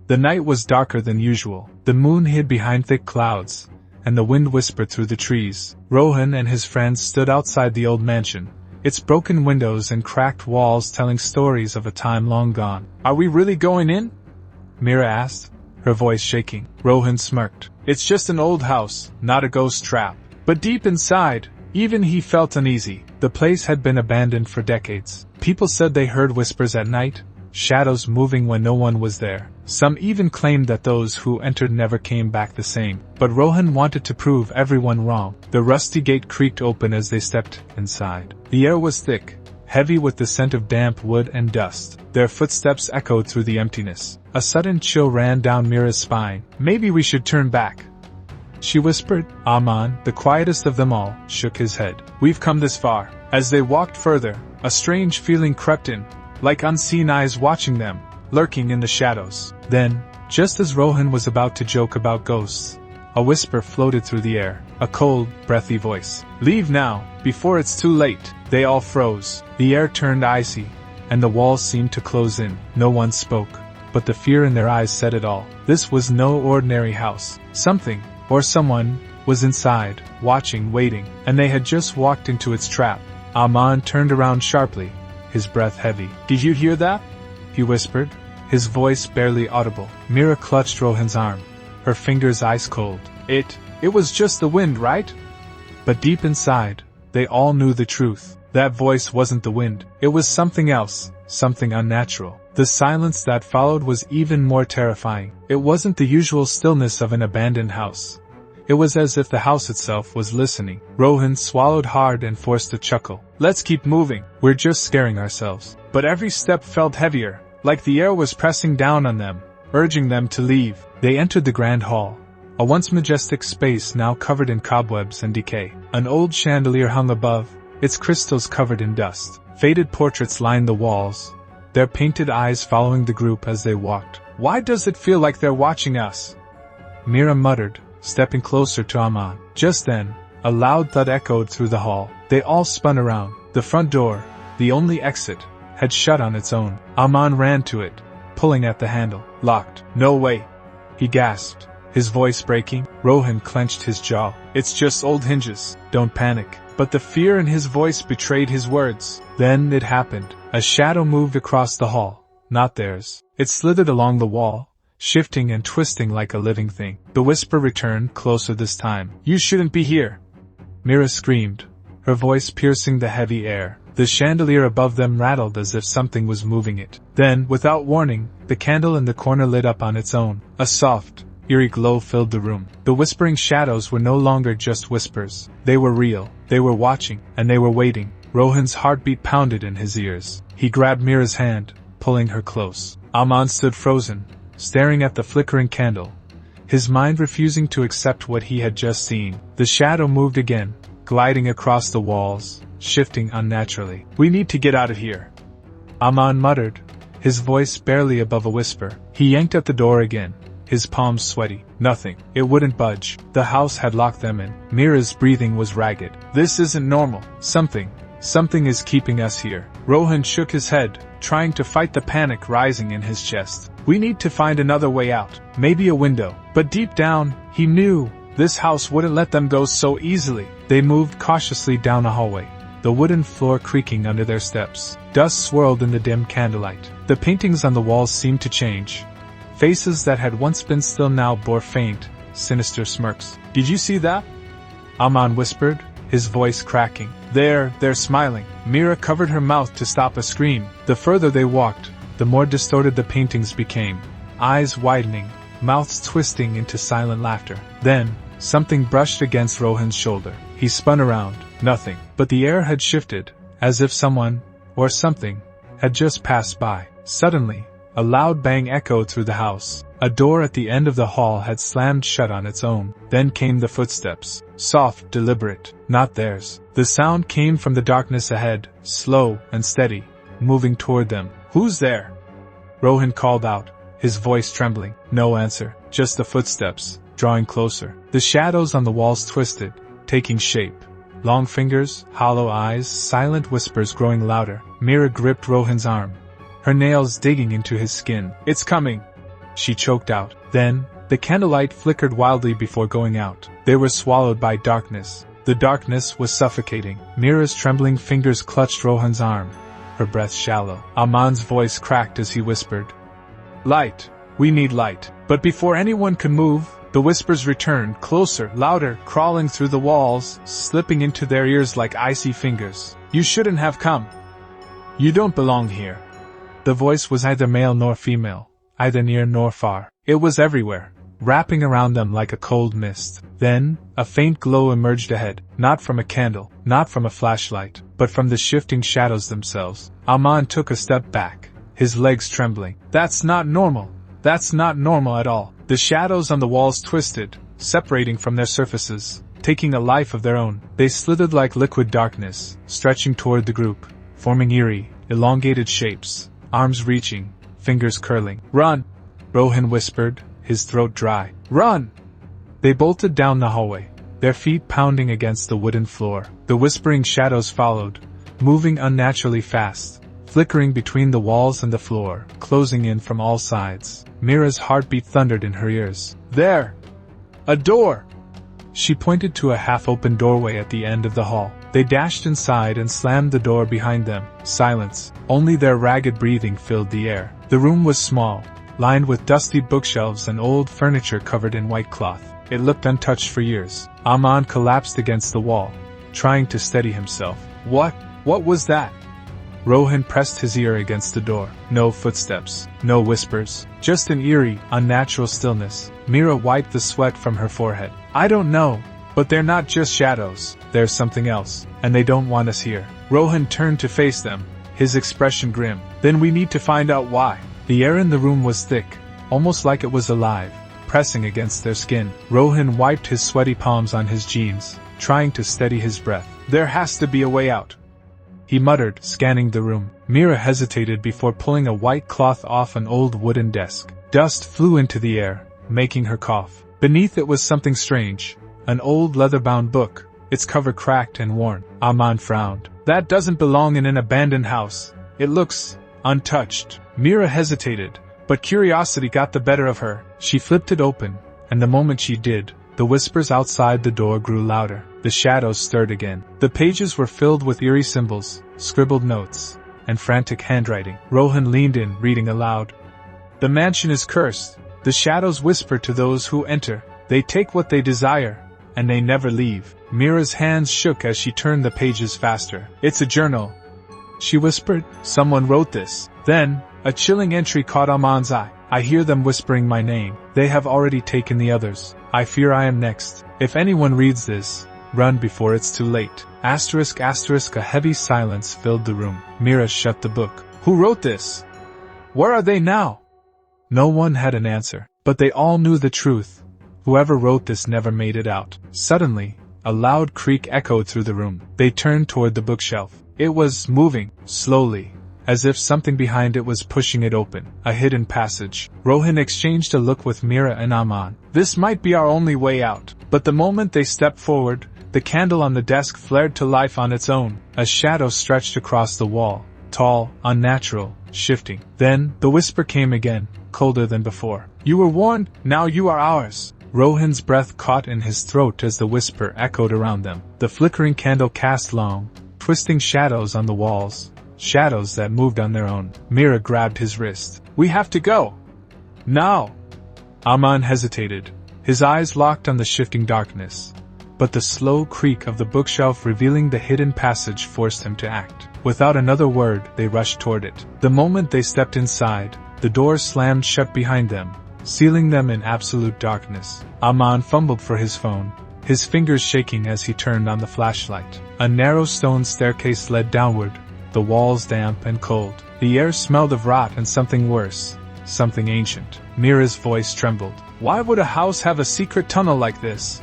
The night was darker than usual. The moon hid behind thick clouds, and the wind whispered through the trees. Rohan and his friends stood outside the old mansion, its broken windows and cracked walls telling stories of a time long gone. "Are we really going in?" Mira asked, her voice shaking. Rohan smirked. "It's just an old house, not a ghost trap." But deep inside, even he felt uneasy. The place had been abandoned for decades. People said they heard whispers at night, shadows moving when no one was there. Some even claimed that those who entered never came back the same. But Rohan wanted to prove everyone wrong. The rusty gate creaked open as they stepped inside. The air was thick, heavy with the scent of damp wood and dust. Their footsteps echoed through the emptiness. A sudden chill ran down Mira's spine. "Maybe we should turn back," she whispered. Aman, the quietest of them all, shook his head. "We've come this far." As they walked further, a strange feeling crept in, like unseen eyes watching them, lurking in the shadows. Then, just as Rohan was about to joke about ghosts, a whisper floated through the air, a cold, breathy voice. "Leave now, before it's too late." They all froze. The air turned icy, and the walls seemed to close in. No one spoke, but the fear in their eyes said it all. This was no ordinary house. Something, or someone, was inside, watching, waiting, and they had just walked into its trap. Aman turned around sharply, his breath heavy. "Did you hear that?" he whispered, his voice barely audible. Mira clutched Rohan's arm, her fingers ice cold. It was just the wind, right?" But deep inside, they all knew the truth. That voice wasn't the wind. It was something else, something unnatural. The silence that followed was even more terrifying. It wasn't the usual stillness of an abandoned house. It was as if the house itself was listening. Rohan swallowed hard and forced a chuckle. "Let's keep moving. We're just scaring ourselves." But every step felt heavier, like the air was pressing down on them, urging them to leave. They entered the grand hall, a once majestic space now covered in cobwebs and decay. An old chandelier hung above, its crystals covered in dust. Faded portraits lined the walls, their painted eyes following the group as they walked. "Why does it feel like they're watching us?" Mira muttered, stepping closer to Aman. Just then, a loud thud echoed through the hall. They all spun around. The front door, the only exit, had shut on its own. Aman ran to it, pulling at the handle. "Locked." "No way," he gasped, his voice breaking. Rohan clenched his jaw. "It's just old hinges. Don't panic." But the fear in his voice betrayed his words. Then it happened. A shadow moved across the hall, not theirs. It slithered along the wall, shifting and twisting like a living thing. The whisper returned, closer this time. "You shouldn't be here," Mira screamed, her voice piercing the heavy air. The chandelier above them rattled as if something was moving it. Then, without warning, the candle in the corner lit up on its own. A soft, eerie glow filled the room. The whispering shadows were no longer just whispers. They were real. They were watching, and they were waiting. Rohan's heartbeat pounded in his ears. He grabbed Mira's hand, pulling her close. Aman stood frozen, staring at the flickering candle, his mind refusing to accept what he had just seen. The shadow moved again, gliding across the walls, shifting unnaturally. "We need to get out of here," Aman muttered, his voice barely above a whisper. He yanked at the door again, his palms sweaty. Nothing. It wouldn't budge. The house had locked them in. Mira's breathing was ragged. "This isn't normal. Something is keeping us here." Rohan shook his head, trying to fight the panic rising in his chest. "We need to find another way out. Maybe a window." But deep down, he knew this house wouldn't let them go so easily. They moved cautiously down a hallway, the wooden floor creaking under their steps. Dust swirled in the dim candlelight. The paintings on the walls seemed to change. Faces that had once been still now bore faint, sinister smirks. "Did you see that?" Aman whispered, his voice cracking. They're smiling." Mira covered her mouth to stop a scream. The further they walked, the more distorted the paintings became, eyes widening, mouths twisting into silent laughter. Then, something brushed against Rohan's shoulder. He spun around. Nothing. But the air had shifted, as if someone, or something, had just passed by. Suddenly, a loud bang echoed through the house. A door at the end of the hall had slammed shut on its own. Then came the footsteps. Soft, deliberate, not theirs. The sound came from the darkness ahead, slow and steady, moving toward them. "Who's there?" Rohan called out, his voice trembling. No answer, just the footsteps, drawing closer. The shadows on the walls twisted, taking shape. Long fingers, hollow eyes, silent whispers growing louder. Mira gripped Rohan's arm, her nails digging into his skin. "It's coming!" she choked out. Then, the candlelight flickered wildly before going out. They were swallowed by darkness. The darkness was suffocating. Mira's trembling fingers clutched Rohan's arm, her breath shallow. Aman's voice cracked as he whispered, "Light! We need light." But before anyone could move, the whispers returned, closer, louder, crawling through the walls, slipping into their ears like icy fingers. "You shouldn't have come. You don't belong here." The voice was neither male nor female, either near nor far. It was everywhere, wrapping around them like a cold mist. Then, a faint glow emerged ahead, not from a candle, not from a flashlight, but from the shifting shadows themselves. Aman took a step back, his legs trembling. "That's not normal. That's not normal at all." The shadows on the walls twisted, separating from their surfaces, taking a life of their own. They slithered like liquid darkness, stretching toward the group, forming eerie, elongated shapes, arms reaching, fingers curling. "Run!" Rohan whispered, his throat dry. "Run!" They bolted down the hallway, their feet pounding against the wooden floor. The whispering shadows followed, moving unnaturally fast, flickering between the walls and the floor, closing in from all sides. Mira's heartbeat thundered in her ears. "There! A door!" She pointed to a half-open doorway at the end of the hall. They dashed inside and slammed the door behind them. Silence. Only their ragged breathing filled the air. The room was small, lined with dusty bookshelves and old furniture covered in white cloth. It looked untouched for years. Aman collapsed against the wall, trying to steady himself. What was that?" Rohan pressed his ear against the door. No footsteps, no whispers, just an eerie, unnatural stillness. Mira wiped the sweat from her forehead. "I don't know, but they're not just shadows. There's something else, and they don't want us here." Rohan turned to face them, his expression grim. "Then we need to find out why." The air in the room was thick, almost like it was alive, pressing against their skin. Rohan wiped his sweaty palms on his jeans, trying to steady his breath. "There has to be a way out," he muttered, scanning the room. Mira hesitated before pulling a white cloth off an old wooden desk. Dust flew into the air, making her cough. Beneath it was something strange, an old leather-bound book, its cover cracked and worn. Aman frowned. "That doesn't belong in an abandoned house. It looks untouched." Mira hesitated, but curiosity got the better of her. She flipped it open, and the moment she did, the whispers outside the door grew louder. The shadows stirred again. The pages were filled with eerie symbols, scribbled notes, and frantic handwriting. Rohan leaned in, reading aloud. "The mansion is cursed. The shadows whisper to those who enter. They take what they desire, and they never leave." Mira's hands shook as she turned the pages faster. "It's a journal," she whispered. "Someone wrote this." Then, a chilling entry caught Aman's eye. "I hear them whispering my name. They have already taken the others. I fear I am next. If anyone reads this, run before it's too late." ***. A heavy silence filled the room. Mira shut the book. "Who wrote this? Where are they now?" No one had an answer, but they all knew the truth. Whoever wrote this never made it out. Suddenly, a loud creak echoed through the room. They turned toward the bookshelf. It was moving, slowly, as if something behind it was pushing it open. A hidden passage. Rohan exchanged a look with Mira and Aman. "This might be our only way out." But the moment they stepped forward, the candle on the desk flared to life on its own. A shadow stretched across the wall, tall, unnatural, shifting. Then, the whisper came again, colder than before. "You were warned, now you are ours." Rohan's breath caught in his throat as the whisper echoed around them. The flickering candle cast long, twisting shadows on the walls, shadows that moved on their own. Mira grabbed his wrist. "We have to go. Now." Aman hesitated, his eyes locked on the shifting darkness. But the slow creak of the bookshelf revealing the hidden passage forced him to act. Without another word, they rushed toward it. The moment they stepped inside, the door slammed shut behind them, sealing them in absolute darkness. Aman fumbled for his phone, his fingers shaking as he turned on the flashlight. A narrow stone staircase led downward, the walls damp and cold. The air smelled of rot and something worse, something ancient. Mira's voice trembled. "Why would a house have a secret tunnel like this?"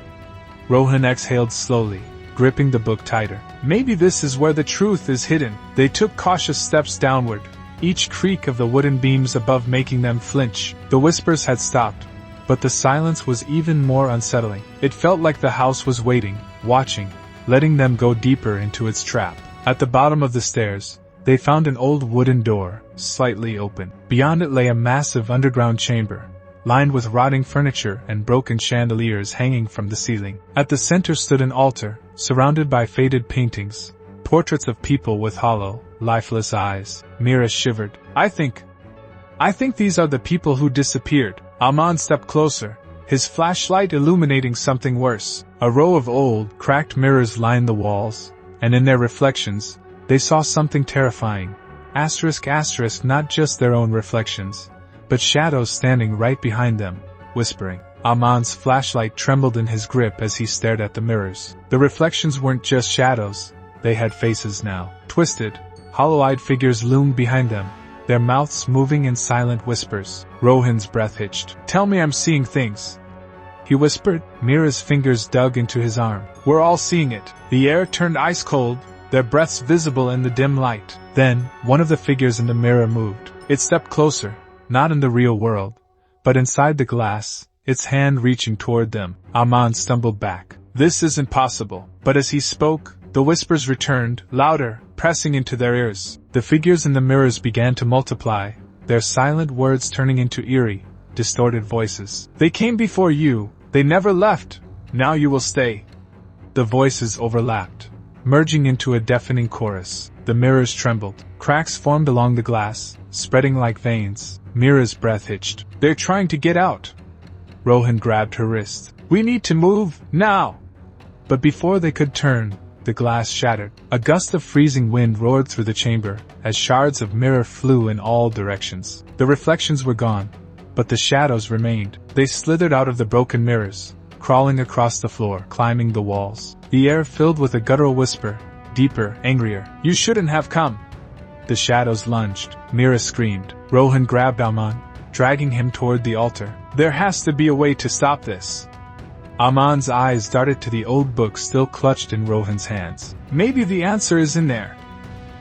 Rohan exhaled slowly, gripping the book tighter. "Maybe this is where the truth is hidden." They took cautious steps downward, each creak of the wooden beams above making them flinch. The whispers had stopped, but the silence was even more unsettling. It felt like the house was waiting, watching, letting them go deeper into its trap. At the bottom of the stairs, they found an old wooden door, slightly open. Beyond it lay a massive underground chamber, lined with rotting furniture and broken chandeliers hanging from the ceiling. At the center stood an altar, surrounded by faded paintings, portraits of people with hollow, lifeless eyes. Mira shivered. I think these are the people who disappeared. Aman stepped closer, his flashlight illuminating something worse. A row of old, cracked mirrors lined the walls, and in their reflections, they saw something terrifying. Asterisk, not just their own reflections, but shadows standing right behind them, whispering. Aman's flashlight trembled in his grip as he stared at the mirrors. The reflections weren't just shadows, they had faces now. Twisted, hollow-eyed figures loomed behind them, their mouths moving in silent whispers. Rohan's breath hitched. Tell me I'm seeing things, he whispered. Mira's fingers dug into his arm. We're all seeing it. The air turned ice cold, their breaths visible in the dim light. Then, one of the figures in the mirror moved. It stepped closer, not in the real world, but inside the glass, its hand reaching toward them. Aman stumbled back. This isn't possible. But as he spoke, the whispers returned, louder, pressing into their ears. The figures in the mirrors began to multiply, their silent words turning into eerie, distorted voices. They came before you, they never left, now you will stay. The voices overlapped, merging into a deafening chorus. The mirrors trembled, cracks formed along the glass, spreading like veins. Mira's breath hitched. They're trying to get out. Rohan grabbed her wrist. We need to move, now! But before they could turn, the glass shattered. A gust of freezing wind roared through the chamber, as shards of mirror flew in all directions. The reflections were gone, but the shadows remained. They slithered out of the broken mirrors, crawling across the floor, climbing the walls. The air filled with a guttural whisper, deeper, angrier. You shouldn't have come. The shadows lunged. Mira screamed. Rohan grabbed Aman, dragging him toward the altar. There has to be a way to stop this. Aman's eyes darted to the old book still clutched in Rohan's hands. Maybe the answer is in there.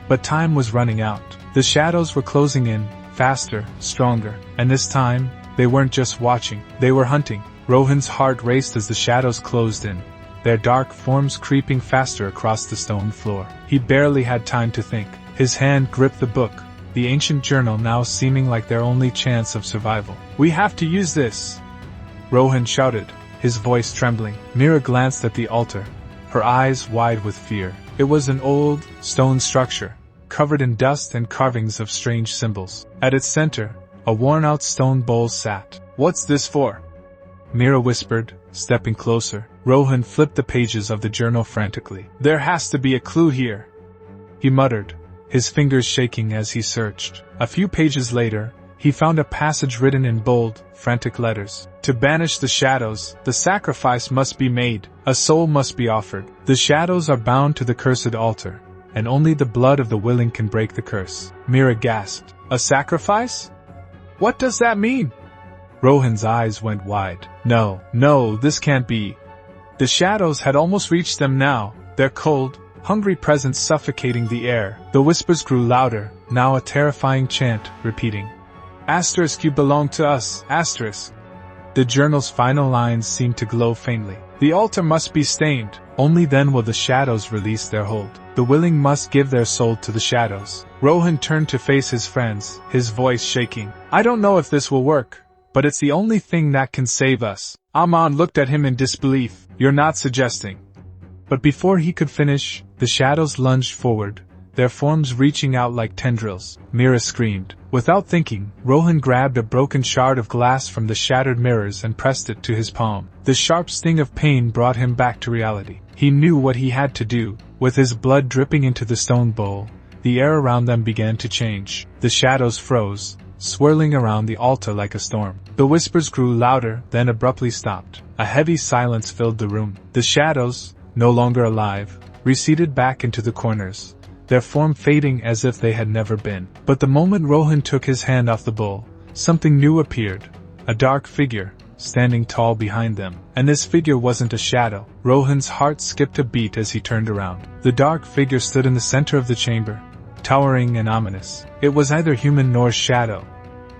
But time was running out. The shadows were closing in, faster, stronger, and this time, they weren't just watching, they were hunting. Rohan's heart raced as the shadows closed in, their dark forms creeping faster across the stone floor. He barely had time to think. His hand gripped the book, the ancient journal now seeming like their only chance of survival. We have to use this! Rohan shouted, his voice trembling. Mira glanced at the altar, her eyes wide with fear. It was an old, stone structure, covered in dust and carvings of strange symbols. At its center, a worn-out stone bowl sat. What's this for? Mira whispered, stepping closer. Rohan flipped the pages of the journal frantically. There has to be a clue here, he muttered, his fingers shaking as he searched. A few pages later, he found a passage written in bold, frantic letters. To banish the shadows, the sacrifice must be made, a soul must be offered. The shadows are bound to the cursed altar, and only the blood of the willing can break the curse. Mira gasped. A sacrifice? What does that mean? Rohan's eyes went wide. No, this can't be. The shadows had almost reached them now, their cold, hungry presence suffocating the air. The whispers grew louder, now a terrifying chant, repeating. Asterisk, you belong to us, asterisk. The journal's final lines seemed to glow faintly. The altar must be stained, only then will the shadows release their hold. The willing must give their soul to the shadows. Rohan turned to face his friends, his voice shaking. I don't know if this will work, but it's the only thing that can save us. Aman looked at him in disbelief. You're not suggesting. But before he could finish, the shadows lunged forward, their forms reaching out like tendrils. Mira screamed. Without thinking, Rohan grabbed a broken shard of glass from the shattered mirrors and pressed it to his palm. The sharp sting of pain brought him back to reality. He knew what he had to do. With his blood dripping into the stone bowl, the air around them began to change. The shadows froze, swirling around the altar like a storm. The whispers grew louder, then abruptly stopped. A heavy silence filled the room. The shadows, no longer alive, receded back into the corners, their form fading as if they had never been. But the moment Rohan took his hand off the bowl, something new appeared, a dark figure, standing tall behind them. And this figure wasn't a shadow. Rohan's heart skipped a beat as he turned around. The dark figure stood in the center of the chamber, towering and ominous. It was neither human nor shadow.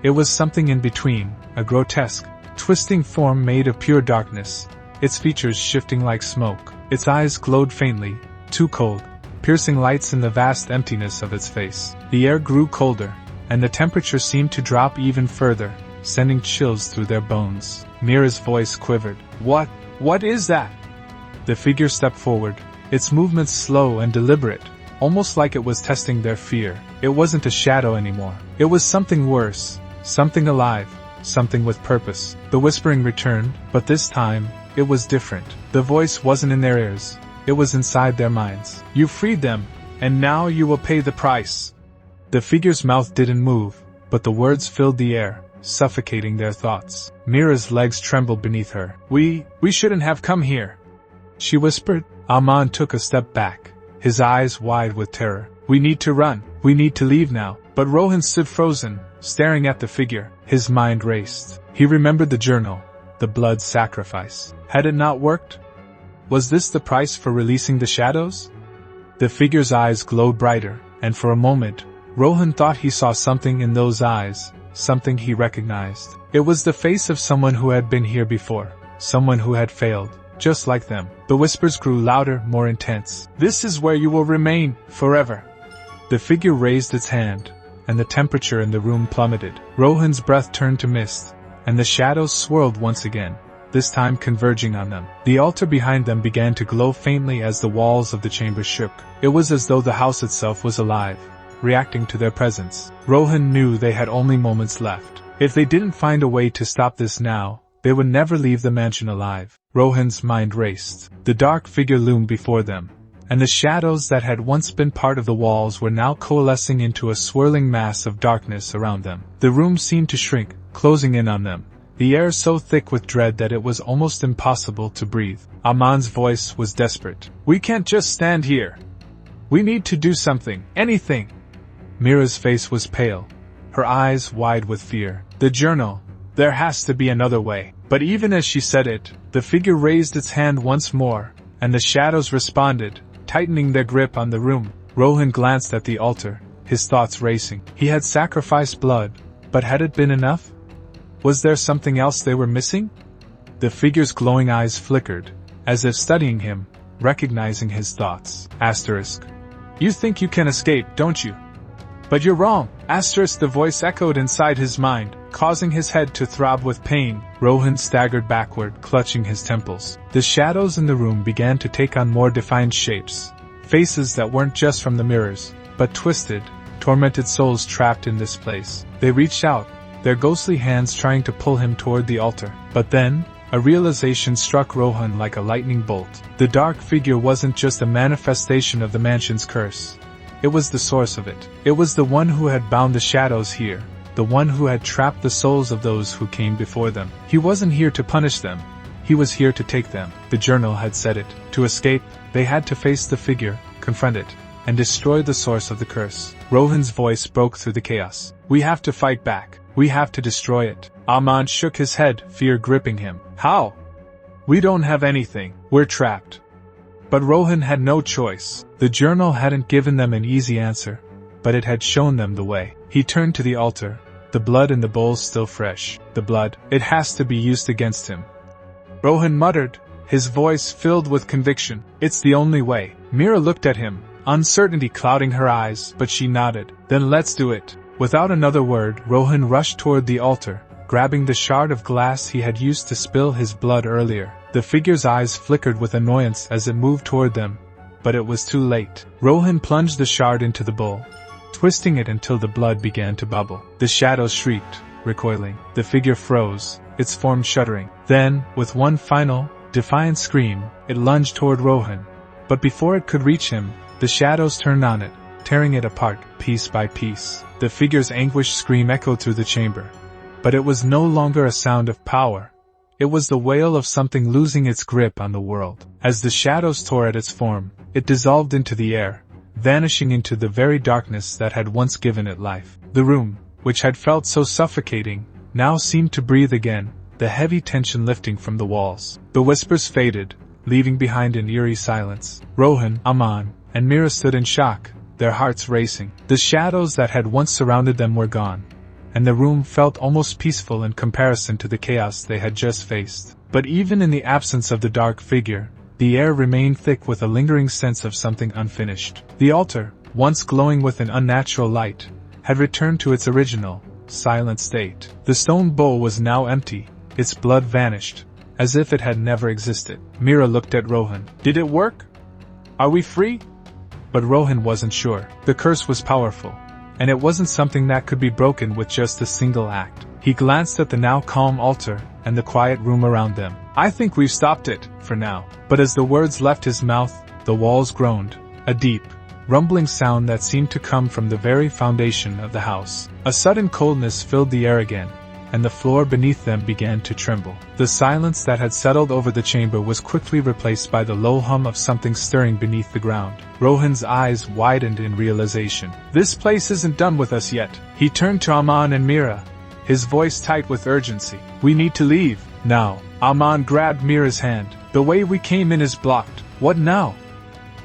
It was something in between, a grotesque, twisting form made of pure darkness, its features shifting like smoke. Its eyes glowed faintly, too cold, piercing lights in the vast emptiness of its face. The air grew colder, and the temperature seemed to drop even further, sending chills through their bones. Mira's voice quivered. What is that? The figure stepped forward, its movements slow and deliberate, almost like it was testing their fear. It wasn't a shadow anymore. It was something worse, something alive, something with purpose. The whispering returned, but this time, it was different. The voice wasn't in their ears, it was inside their minds. You freed them, and now you will pay the price. The figure's mouth didn't move, but the words filled the air, suffocating their thoughts. Mira's legs trembled beneath her. We shouldn't have come here, she whispered. Aman took a step back, his eyes wide with terror. We need to run. We need to leave now. But Rohan stood frozen, staring at the figure. His mind raced. He remembered the journal, the blood sacrifice. Had it not worked? Was this the price for releasing the shadows? The figure's eyes glowed brighter, and for a moment, Rohan thought he saw something in those eyes, something he recognized. It was the face of someone who had been here before, someone who had failed, just like them. The whispers grew louder, more intense. This is where you will remain, forever. The figure raised its hand, and the temperature in the room plummeted. Rohan's breath turned to mist, and the shadows swirled once again, this time converging on them. The altar behind them began to glow faintly as the walls of the chamber shook. It was as though the house itself was alive, reacting to their presence. Rohan knew they had only moments left. If they didn't find a way to stop this now, they would never leave the mansion alive. Rohan's mind raced. The dark figure loomed before them, and the shadows that had once been part of the walls were now coalescing into a swirling mass of darkness around them. The room seemed to shrink, closing in on them, the air so thick with dread that it was almost impossible to breathe. Aman's voice was desperate. We can't just stand here. We need to do something, anything. Mira's face was pale, her eyes wide with fear. The journal. There has to be another way. But even as she said it, the figure raised its hand once more, and the shadows responded, tightening their grip on the room. Rohan glanced at the altar, his thoughts racing. He had sacrificed blood, but had it been enough? Was there something else they were missing? The figure's glowing eyes flickered, as if studying him, recognizing his thoughts. Asterisk. You think you can escape, don't you? But you're wrong. Asterisk. The voice echoed inside his mind, causing his head to throb with pain. Rohan staggered backward, clutching his temples. The shadows in the room began to take on more defined shapes. Faces that weren't just from the mirrors, but twisted, tormented souls trapped in this place. They reached out, their ghostly hands trying to pull him toward the altar. But then, a realization struck Rohan like a lightning bolt. The dark figure wasn't just a manifestation of the mansion's curse. It was the source of it. It was the one who had bound the shadows here, the one who had trapped the souls of those who came before them. He wasn't here to punish them. He was here to take them. The journal had said it. To escape, they had to face the figure, confront it, and destroy the source of the curse. Rohan's voice broke through the chaos. We have to fight back. We have to destroy it. Aman shook his head, fear gripping him. How? We don't have anything. We're trapped. But Rohan had no choice. The journal hadn't given them an easy answer, but it had shown them the way. He turned to the altar, the blood in the bowl still fresh. The blood, it has to be used against him. Rohan muttered, his voice filled with conviction. It's the only way. Mira looked at him, uncertainty clouding her eyes, but she nodded. Then let's do it. Without another word, Rohan rushed toward the altar, grabbing the shard of glass he had used to spill his blood earlier. The figure's eyes flickered with annoyance as it moved toward them, but it was too late. Rohan plunged the shard into the bowl, twisting it until the blood began to bubble. The shadows shrieked, recoiling. The figure froze, its form shuddering. Then, with one final, defiant scream, it lunged toward Rohan. But before it could reach him, the shadows turned on it, tearing it apart, piece by piece. The figure's anguished scream echoed through the chamber. But it was no longer a sound of power. It was the wail of something losing its grip on the world. As the shadows tore at its form, it dissolved into the air, vanishing into the very darkness that had once given it life. The room, which had felt so suffocating, now seemed to breathe again, the heavy tension lifting from the walls. The whispers faded, leaving behind an eerie silence. Rohan, Aman, and Mira stood in shock, their hearts racing. The shadows that had once surrounded them were gone, and the room felt almost peaceful in comparison to the chaos they had just faced. But even in the absence of the dark figure, the air remained thick with a lingering sense of something unfinished. The altar, once glowing with an unnatural light, had returned to its original, silent state. The stone bowl was now empty, its blood vanished, as if it had never existed. Mira looked at Rohan. Did it work? Are we free? But Rohan wasn't sure. The curse was powerful, and it wasn't something that could be broken with just a single act. He glanced at the now calm altar and the quiet room around them. I think we've stopped it, for now. But as the words left his mouth, the walls groaned, a deep, rumbling sound that seemed to come from the very foundation of the house. A sudden coldness filled the air again, and the floor beneath them began to tremble. The silence that had settled over the chamber was quickly replaced by the low hum of something stirring beneath the ground. Rohan's eyes widened in realization. This place isn't done with us yet. He turned to Aman and Mira, his voice tight with urgency. We need to leave, now. Aman grabbed Mira's hand. The way we came in is blocked. What now?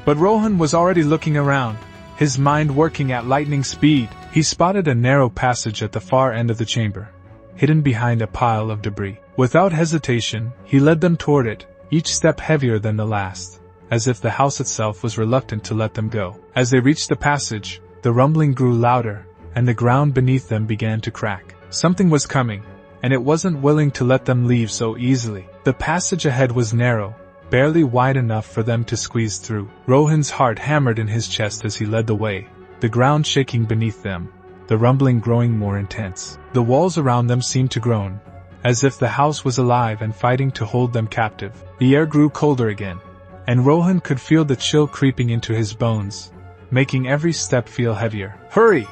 But Rohan was already looking around, his mind working at lightning speed. He spotted a narrow passage at the far end of the chamber, hidden behind a pile of debris. Without hesitation, he led them toward it, each step heavier than the last, as if the house itself was reluctant to let them go. As they reached the passage, the rumbling grew louder, and the ground beneath them began to crack. Something was coming, and it wasn't willing to let them leave so easily. The passage ahead was narrow, barely wide enough for them to squeeze through. Rohan's heart hammered in his chest as he led the way, the ground shaking beneath them, the rumbling growing more intense. The walls around them seemed to groan, as if the house was alive and fighting to hold them captive. The air grew colder again, and Rohan could feel the chill creeping into his bones, making every step feel heavier. Hurry!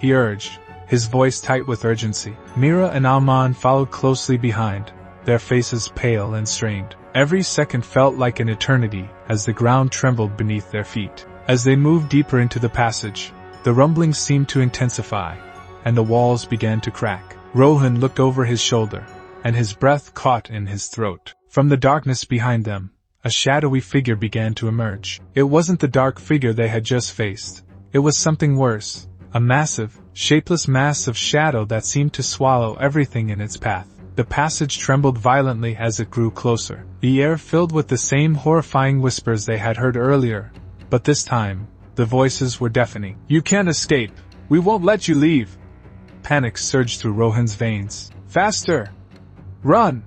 He urged, his voice tight with urgency. Mira and Aman followed closely behind, their faces pale and strained. Every second felt like an eternity as the ground trembled beneath their feet. As they moved deeper into the passage, the rumbling seemed to intensify, and the walls began to crack. Rohan looked over his shoulder, and his breath caught in his throat. From the darkness behind them, a shadowy figure began to emerge. It wasn't the dark figure they had just faced. It was something worse, a massive, shapeless mass of shadow that seemed to swallow everything in its path. The passage trembled violently as it grew closer. The air filled with the same horrifying whispers they had heard earlier, but this time, the voices were deafening. You can't escape. We won't let you leave. Panic surged through Rohan's veins. Faster! Run!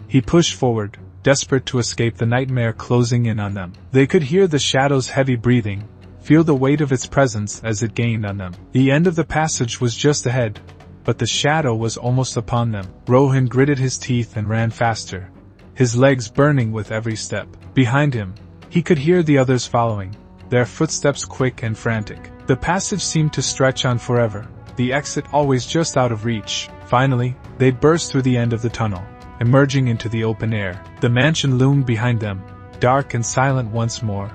He pushed forward, desperate to escape the nightmare closing in on them. They could hear the shadow's heavy breathing, feel the weight of its presence as it gained on them. The end of the passage was just ahead, but the shadow was almost upon them. Rohan gritted his teeth and ran faster, his legs burning with every step. Behind him, he could hear the others following, their footsteps quick and frantic. The passage seemed to stretch on forever, the exit always just out of reach. Finally, they burst through the end of the tunnel, emerging into the open air. The mansion loomed behind them, dark and silent once more.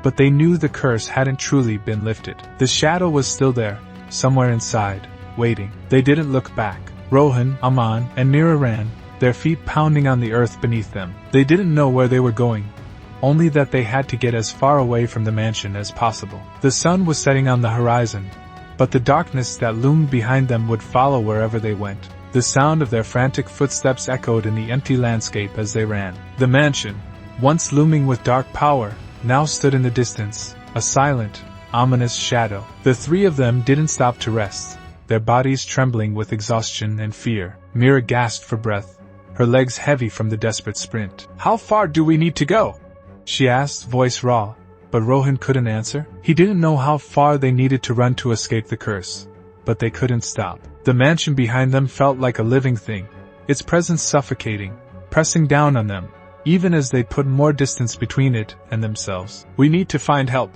But they knew the curse hadn't truly been lifted. The shadow was still there, somewhere inside, waiting. They didn't look back. Rohan, Aman, and Mira ran, their feet pounding on the earth beneath them. They didn't know where they were going, only that they had to get as far away from the mansion as possible. The sun was setting on the horizon, but the darkness that loomed behind them would follow wherever they went. The sound of their frantic footsteps echoed in the empty landscape as they ran. The mansion, once looming with dark power, now stood in the distance, a silent, ominous shadow. The three of them didn't stop to rest, their bodies trembling with exhaustion and fear. Mira gasped for breath, her legs heavy from the desperate sprint. How far do we need to go? She asked, voice raw, but Rohan couldn't answer. He didn't know how far they needed to run to escape the curse, but they couldn't stop. The mansion behind them felt like a living thing, its presence suffocating, pressing down on them, even as they put more distance between it and themselves. We need to find help,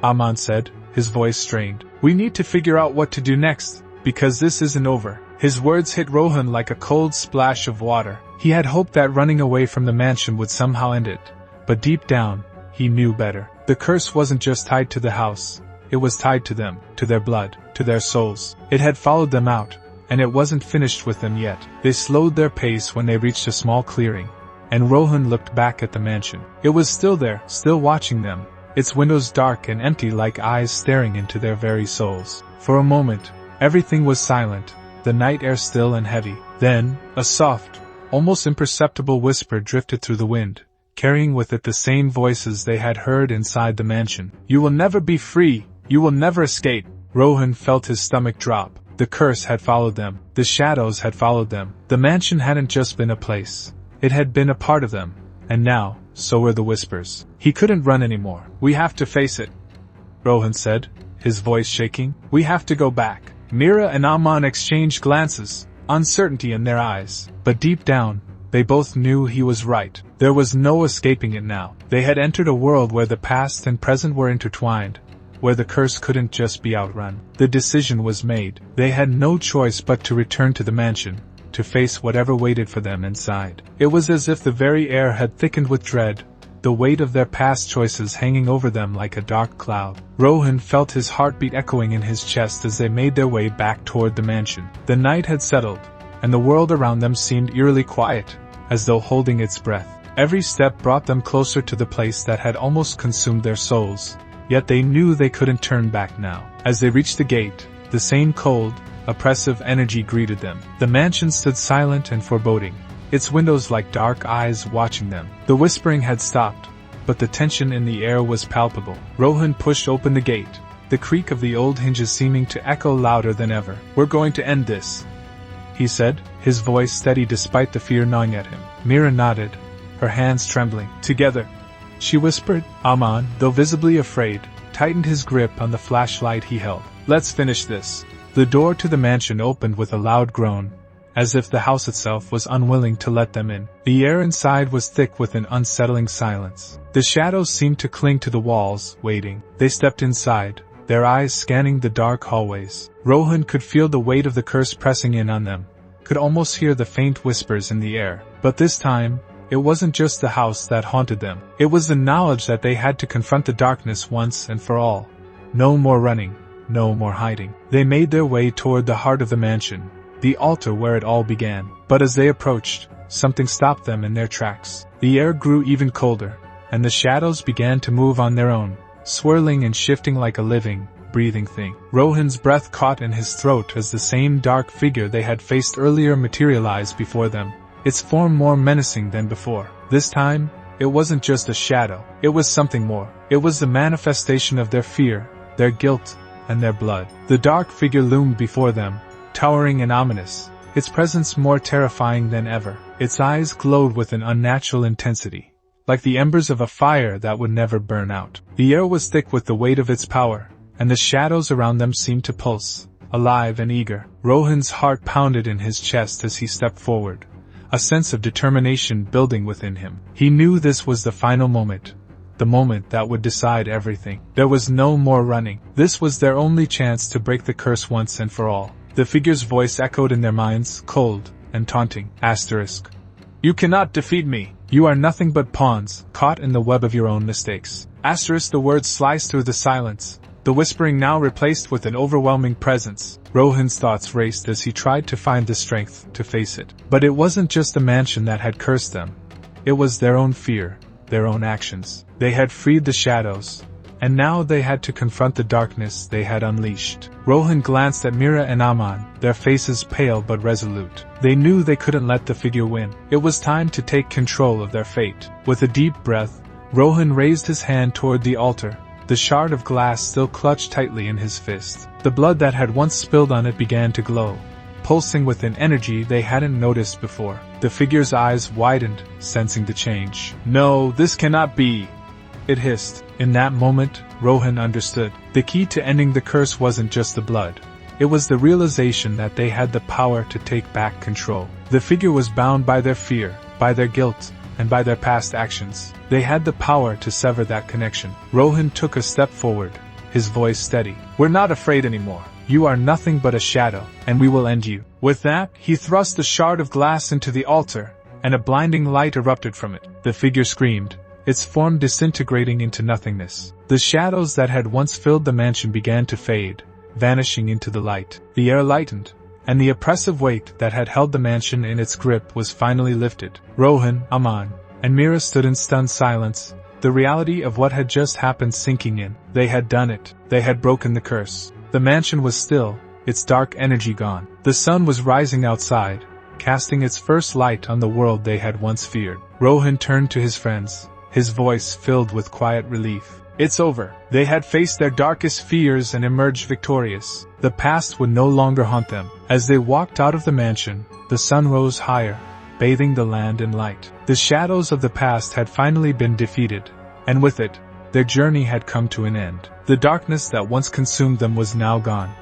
Aman said, his voice strained. We need to figure out what to do next, because this isn't over. His words hit Rohan like a cold splash of water. He had hoped that running away from the mansion would somehow end it, but deep down, he knew better. The curse wasn't just tied to the house, it was tied to them, to their blood, to their souls. It had followed them out, and it wasn't finished with them yet. They slowed their pace when they reached a small clearing, and Rohan looked back at the mansion. It was still there, still watching them, its windows dark and empty like eyes staring into their very souls. For a moment, everything was silent, the night air still and heavy. Then, a soft, almost imperceptible whisper drifted through the wind, carrying with it the same voices they had heard inside the mansion. You will never be free, you will never escape. Rohan felt his stomach drop. The curse had followed them. The shadows had followed them. The mansion hadn't just been a place. It had been a part of them. And now, so were the whispers. He couldn't run anymore. "We have to face it," Rohan said, his voice shaking. "We have to go back." Mira and Aman exchanged glances, uncertainty in their eyes. But deep down, they both knew he was right. There was no escaping it now. They had entered a world where the past and present were intertwined, where the curse couldn't just be outrun. The decision was made. They had no choice but to return to the mansion, to face whatever waited for them inside. It was as if the very air had thickened with dread, the weight of their past choices hanging over them like a dark cloud. Rohan felt his heartbeat echoing in his chest as they made their way back toward the mansion. The night had settled, and the world around them seemed eerily quiet, as though holding its breath. Every step brought them closer to the place that had almost consumed their souls, yet they knew they couldn't turn back now. As they reached the gate, the same cold, oppressive energy greeted them. The mansion stood silent and foreboding, its windows like dark eyes watching them. The whispering had stopped, but the tension in the air was palpable. Rohan pushed open the gate, the creak of the old hinges seeming to echo louder than ever. "We're going to end this," he said, his voice steady despite the fear gnawing at him. Mira nodded, her hands trembling. "Together," she whispered. Aman, though visibly afraid, tightened his grip on the flashlight he held. "Let's finish this." The door to the mansion opened with a loud groan, as if the house itself was unwilling to let them in. The air inside was thick with an unsettling silence. The shadows seemed to cling to the walls, waiting. They stepped inside, their eyes scanning the dark hallways. Rohan could feel the weight of the curse pressing in on them, could almost hear the faint whispers in the air. But this time, it wasn't just the house that haunted them. It was the knowledge that they had to confront the darkness once and for all. No more running, no more hiding. They made their way toward the heart of the mansion, the altar where it all began. But as they approached, something stopped them in their tracks. The air grew even colder, and the shadows began to move on their own, swirling and shifting like a living, breathing thing. Rohan's breath caught in his throat as the same dark figure they had faced earlier materialized before them, its form more menacing than before. This time, it wasn't just a shadow, it was something more. It was the manifestation of their fear, their guilt, and their blood. The dark figure loomed before them, towering and ominous, its presence more terrifying than ever. Its eyes glowed with an unnatural intensity, like the embers of a fire that would never burn out. The air was thick with the weight of its power, and the shadows around them seemed to pulse, alive and eager. Rohan's heart pounded in his chest as he stepped forward, a sense of determination building within him. He knew this was the final moment, the moment that would decide everything. There was no more running. This was their only chance to break the curse once and for all. The figure's voice echoed in their minds, cold and taunting. Asterisk. "You cannot defeat me. You are nothing but pawns, caught in the web of your own mistakes." Asterisk. The words sliced through the silence, the whispering now replaced with an overwhelming presence. Rohan's thoughts raced as he tried to find the strength to face it. But it wasn't just the mansion that had cursed them. It was their own fear, their own actions. They had freed the shadows, and now they had to confront the darkness they had unleashed. Rohan glanced at Mira and Aman, their faces pale but resolute. They knew they couldn't let the figure win. It was time to take control of their fate. With a deep breath, Rohan raised his hand toward the altar, the shard of glass still clutched tightly in his fist. The blood that had once spilled on it began to glow, pulsing with an energy they hadn't noticed before. The figure's eyes widened, sensing the change. "No, this cannot be," it hissed. In that moment, Rohan understood. The key to ending the curse wasn't just the blood. It was the realization that they had the power to take back control. The figure was bound by their fear, by their guilt, and by their past actions. They had the power to sever that connection. Rohan took a step forward, his voice steady. "We're not afraid anymore. You are nothing but a shadow, and we will end you." With that, he thrust the shard of glass into the altar, and a blinding light erupted from it. The figure screamed, its form disintegrating into nothingness. The shadows that had once filled the mansion began to fade, vanishing into the light. The air lightened, and the oppressive weight that had held the mansion in its grip was finally lifted. Rohan, Aman, and Mira stood in stunned silence, the reality of what had just happened sinking in. They had done it. They had broken the curse. The mansion was still, its dark energy gone. The sun was rising outside, casting its first light on the world they had once feared. Rohan turned to his friends, his voice filled with quiet relief. It's over. They had faced their darkest fears and emerged victorious. The past would no longer haunt them. As they walked out of the mansion, the sun rose higher, bathing the land in light. The shadows of the past had finally been defeated, and with it, their journey had come to an end. The darkness that once consumed them was now gone.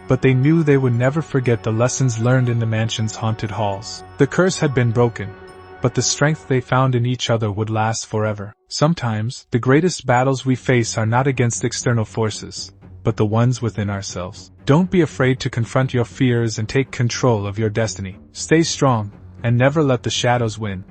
But they knew they would never forget the lessons learned in the mansion's haunted halls. The curse had been broken, but the strength they found in each other would last forever. Sometimes, the greatest battles we face are not against external forces, but the ones within ourselves. Don't be afraid to confront your fears and take control of your destiny. Stay strong, and never let the shadows win.